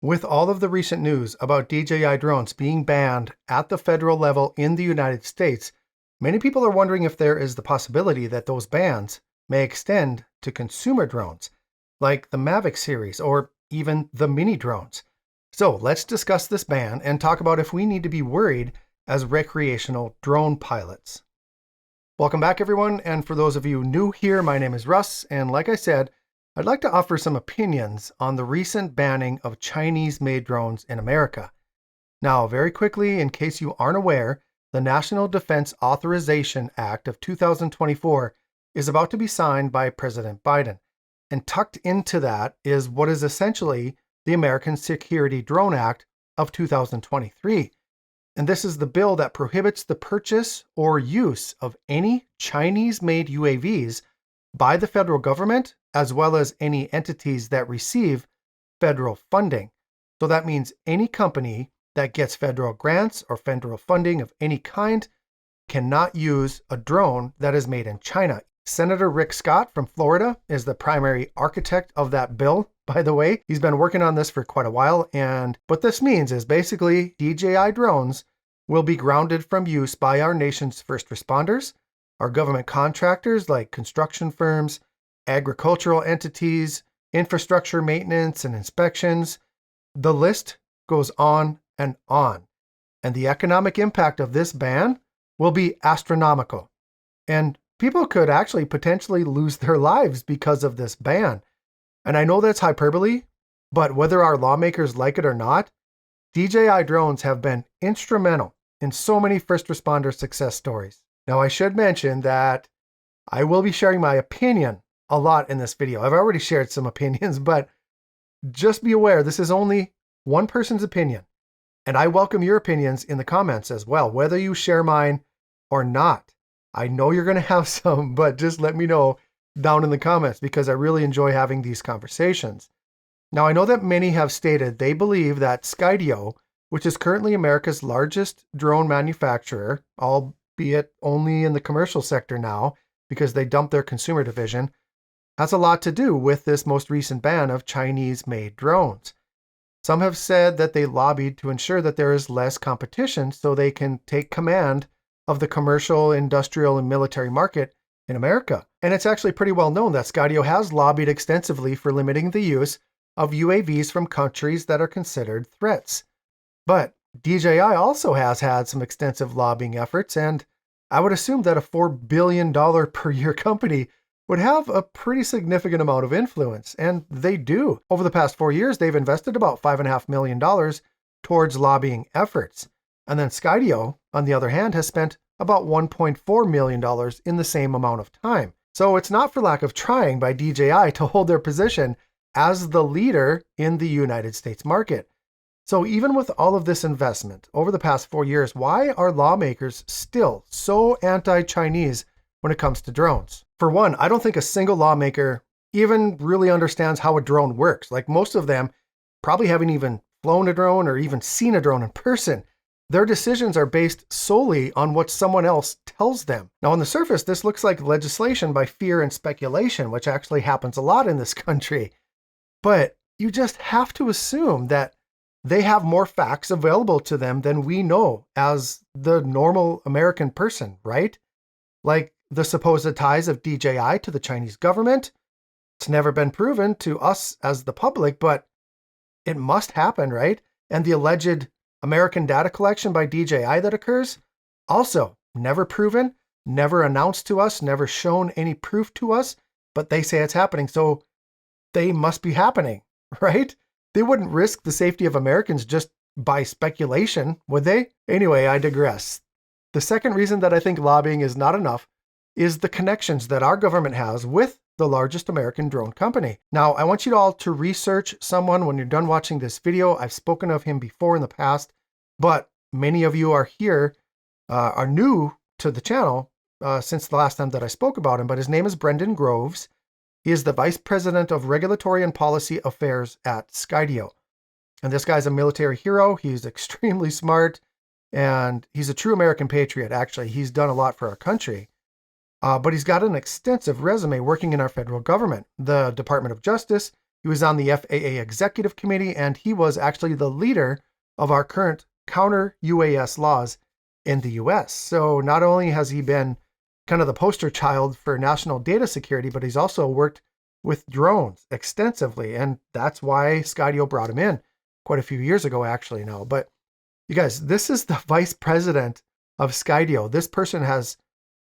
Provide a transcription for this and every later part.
With all of the recent news about DJI drones being banned at the federal level in the United States, many people are wondering if there is the possibility that those bans may extend to consumer drones, like the Mavic series or even the mini drones. So let's discuss this ban and talk about if we need to be worried as recreational drone pilots. Welcome back, everyone, and for those of you new here, my name is Russ, and like I said, I'd like to offer some opinions on the recent banning of Chinese-made drones in America. Now, very quickly, in case you aren't aware, the National Defense Authorization Act of 2024 is about to be signed by President Biden, and tucked into that is what is essentially the American Security Drone Act of 2023. And this is the bill that prohibits the purchase or use of any Chinese-made UAVs by the federal government, as well as any entities that receive federal funding. So that means any company that gets federal grants or federal funding of any kind cannot use a drone that is made in China. Senator Rick Scott from Florida is the primary architect of that bill, by the way. He's been working on this for quite a while, and what this means is basically DJI drones will be grounded from use by our nation's first responders, our government contractors like construction firms, agricultural entities, infrastructure maintenance and inspections. The list goes on and on. And the economic impact of this ban will be astronomical. And people could actually potentially lose their lives because of this ban. And I know that's hyperbole, but whether our lawmakers like it or not, DJI drones have been instrumental in so many first responder success stories. Now, I should mention that I will be sharing my opinion a lot in this video. I've already shared some opinions, but just be aware this is only one person's opinion. And I welcome your opinions in the comments as well, whether you share mine or not. I know you're going to have some, but just let me know down in the comments because I really enjoy having these conversations. Now, I know that many have stated they believe that Skydio, which is currently America's largest drone manufacturer, albeit only in the commercial sector now because they dumped their consumer division, has a lot to do with this most recent ban of Chinese-made drones. Some have said that they lobbied to ensure that there is less competition so they can take command of the commercial, industrial, and military market in America. And it's actually pretty well known that Skydio has lobbied extensively for limiting the use of UAVs from countries that are considered threats. But DJI also has had some extensive lobbying efforts, and I would assume that a $4 billion per year company would have a pretty significant amount of influence, and they do. Over the past 4 years, they've invested about $5.5 million towards lobbying efforts. And then Skydio, on the other hand, has spent about $1.4 million in the same amount of time. So it's not for lack of trying by DJI to hold their position as the leader in the United States market. So even with all of this investment over the past 4 years, why are lawmakers still so anti-Chinese when it comes to drones? For one, I don't think a single lawmaker even really understands how a drone works. Like most of them probably haven't even flown a drone or even seen a drone in person. Their decisions are based solely on what someone else tells them. Now, on the surface, this looks like legislation by fear and speculation, which actually happens a lot in this country. But you just have to assume that they have more facts available to them than we know as the normal American person, right? Like the supposed ties of DJI to the Chinese government. It's never been proven to us as the public, but it must happen, right? And the alleged American data collection by DJI that occurs, also never proven, never announced to us, never shown any proof to us, but they say it's happening, so they must be happening, right? They wouldn't risk the safety of Americans just by speculation, would they? Anyway, I digress. The second reason that I think lobbying is not enough is the connections that our government has with the largest American drone company. Now, I want you all to research someone when you're done watching this video. I've spoken of him before in the past, but many of you are here, are new to the channel since the last time that I spoke about him, but his name is Brendan Groves. He is the Vice President of Regulatory and Policy Affairs at Skydio. And this guy's a military hero. He's extremely smart, and he's a true American patriot, actually. He's done a lot for our country. But he's got an extensive resume working in our federal government, the Department of Justice, He was on the FAA Executive Committee, and he was actually the leader of our current counter UAS laws in the US. So not only has he been kind of the poster child for national data security, but he's also worked with drones extensively. And that's why Skydio brought him in quite a few years ago, actually now. But you guys, this is the vice president of Skydio. This person has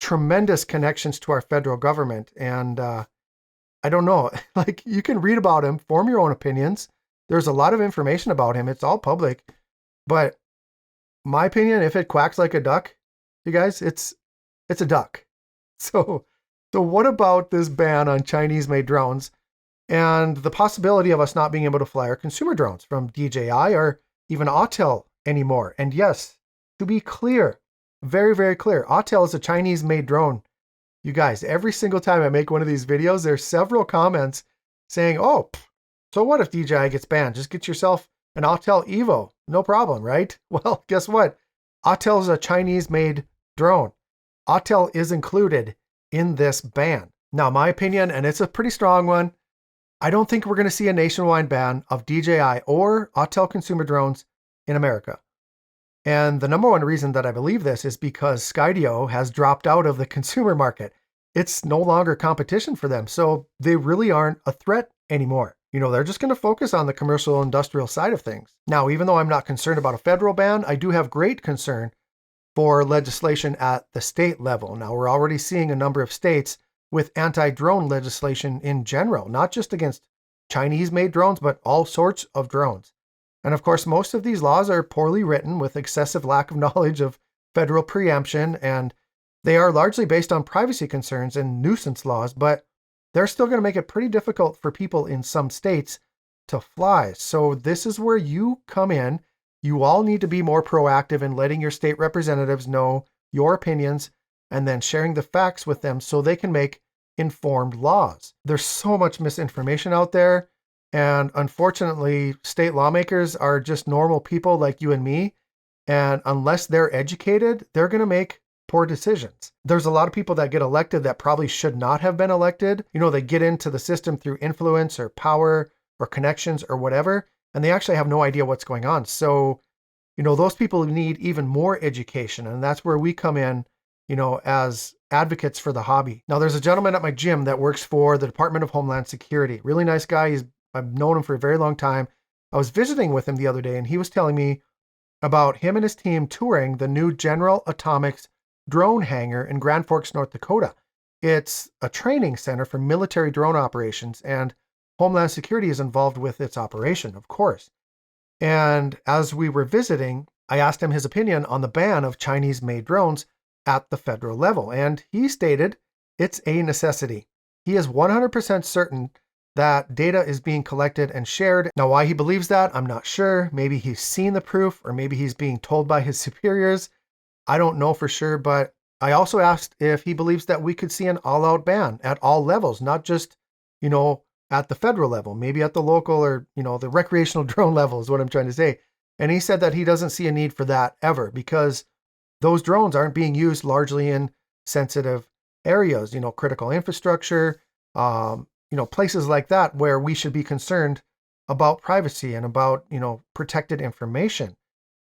tremendous connections to our federal government. And I don't know, like you can read about him, form your own opinions. There's a lot of information about him. It's all public. But my opinion, if it quacks like a duck, you guys, it's a duck. So what about this ban on Chinese-made drones and the possibility of us not being able to fly our consumer drones from DJI or even Autel anymore? And yes, to be clear, very, very clear, Autel is a Chinese-made drone. You guys, every single time I make one of these videos, there's several comments saying, oh, so what if DJI gets banned? Just get yourself an Autel Evo. No problem, right? Well, guess what? Autel is a Chinese-made drone. Autel is included in this ban. Now, my opinion, and it's a pretty strong one, I don't think we're going to see a nationwide ban of DJI or Autel consumer drones in America. And the number one reason that I believe this is because Skydio has dropped out of the consumer market. It's no longer competition for them, so they really aren't a threat anymore. They're just going to focus on the commercial industrial side of things. Now, even though I'm not concerned about a federal ban, I do have great concern for legislation at the state level. Now, we're already seeing a number of states with anti-drone legislation in general, not just against Chinese-made drones, but all sorts of drones. And of course, most of these laws are poorly written with excessive lack of knowledge of federal preemption, and they are largely based on privacy concerns and nuisance laws, but they're still going to make it pretty difficult for people in some states to fly. So this is where you come in. You all need to be more proactive in letting your state representatives know your opinions and then sharing the facts with them so they can make informed laws. There's so much misinformation out there. And unfortunately, state lawmakers are just normal people like you and me. And unless they're educated, they're going to make poor decisions. There's a lot of people that get elected that probably should not have been elected. They get into the system through influence or power or connections or whatever, and they actually have no idea what's going on. So, those people need even more education. And that's where we come in, as advocates for the hobby. Now, there's a gentleman at my gym that works for the Department of Homeland Security. Really nice guy. I've known him for a very long time. I was visiting with him the other day, and he was telling me about him and his team touring the new General Atomics drone hangar in Grand Forks, North Dakota. It's a training center for military drone operations, and Homeland Security is involved with its operation, of course. And as we were visiting, I asked him his opinion on the ban of Chinese-made drones at the federal level, and he stated it's a necessity. He is 100% certain that data is being collected and shared. Now, why he believes that, I'm not sure. Maybe he's seen the proof, or maybe he's being told by his superiors. I don't know for sure, but I also asked if he believes that we could see an all-out ban at all levels, not just, at the federal level, maybe at the local or, the recreational drone level is what I'm trying to say. And he said that he doesn't see a need for that ever because those drones aren't being used largely in sensitive areas, critical infrastructure, places like that where we should be concerned about privacy and about, protected information.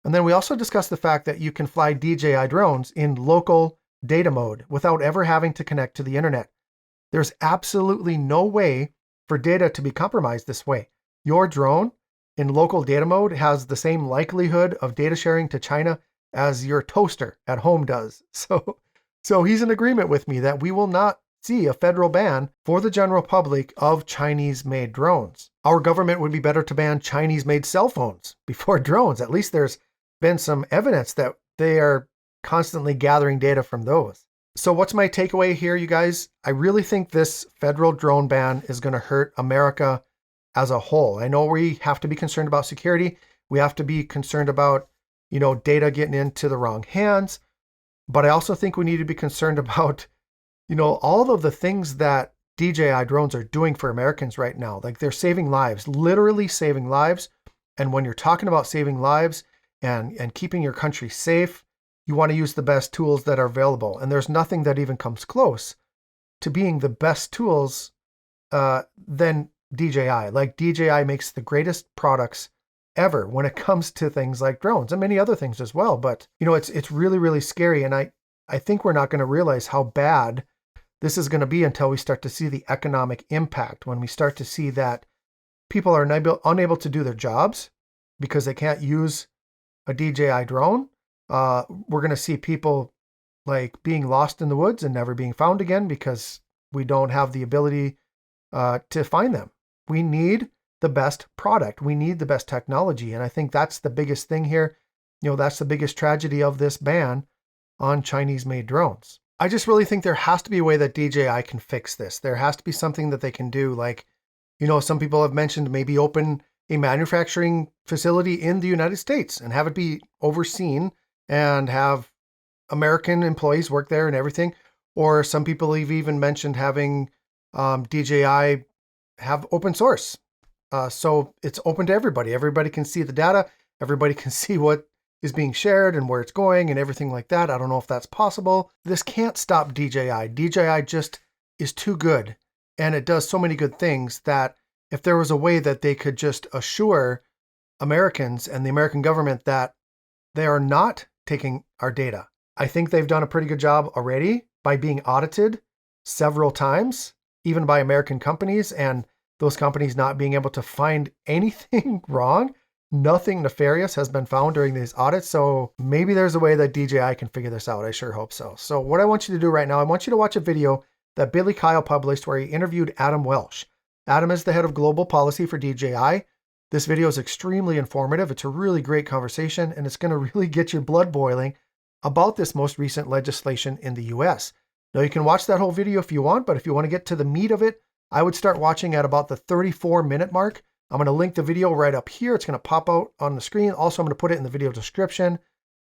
And then we also discussed the fact that you can fly DJI drones in local data mode without ever having to connect to the internet. There's absolutely no way for data to be compromised this way. Your drone in local data mode has the same likelihood of data sharing to China as your toaster at home does. So he's in agreement with me that we will not see a federal ban for the general public of Chinese-made drones. Our government would be better to ban Chinese-made cell phones before drones. At least there's been some evidence that they are constantly gathering data from those. So what's my takeaway here, you guys? I really think this federal drone ban is going to hurt America as a whole. I know we have to be concerned about security. We have to be concerned about, data getting into the wrong hands. But I also think we need to be concerned about, all of the things that DJI drones are doing for Americans right now. Like they're saving lives, literally saving lives. And when you're talking about saving lives and keeping your country safe, you want to use the best tools that are available. And there's nothing that even comes close to being the best tools than DJI. Like DJI makes the greatest products ever when it comes to things like drones and many other things as well. But it's really, really scary. And I think we're not going to realize how bad this is going to be until we start to see the economic impact, when we start to see that people are unable to do their jobs because they can't use a DJI drone. We're going to see people like being lost in the woods and never being found again because we don't have the ability to find them. We need the best product. We need the best technology. And I think that's the biggest thing here. That's the biggest tragedy of this ban on Chinese-made drones. I just really think there has to be a way that DJI can fix this. There has to be something that they can do. Like, some people have mentioned maybe open a manufacturing facility in the United States and have it be overseen and have American employees work there and everything. Or some people have even mentioned having DJI have open source. So it's open to everybody. Everybody can see the data. Everybody can see what is being shared and where it's going and everything like that. I don't know if that's possible. This can't stop DJI. DJI just is too good. And it does so many good things that if there was a way that they could just assure Americans and the American government that they are not taking our data. I think they've done a pretty good job already by being audited several times, even by American companies, and those companies not being able to find anything wrong. Nothing nefarious has been found during these audits. So maybe there's a way that DJI can figure this out. I sure hope so. So what I want you to do right now, I want you to watch a video that Billy Kyle published where he interviewed Adam Welsh. Adam is the head of global policy for DJI. This video is extremely informative. It's a really great conversation, and it's going to really get your blood boiling about this most recent legislation in the US. Now, you can watch that whole video if you want, but if you want to get to the meat of it, I would start watching at about the 34-minute mark. I'm going to link the video right up here. It's going to pop out on the screen. Also, I'm going to put it in the video description.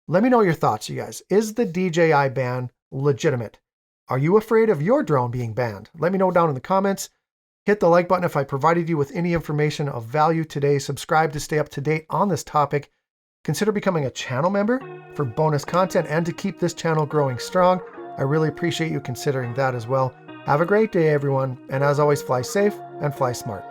Let me know your thoughts, you guys. Is the DJI ban legitimate? Are you afraid of your drone being banned? Let me know down in the comments. Hit the like button if I provided you with any information of value today. Subscribe to stay up to date on this topic. Consider becoming a channel member for bonus content and to keep this channel growing strong. I really appreciate you considering that as well. Have a great day, everyone. And as always, fly safe and fly smart.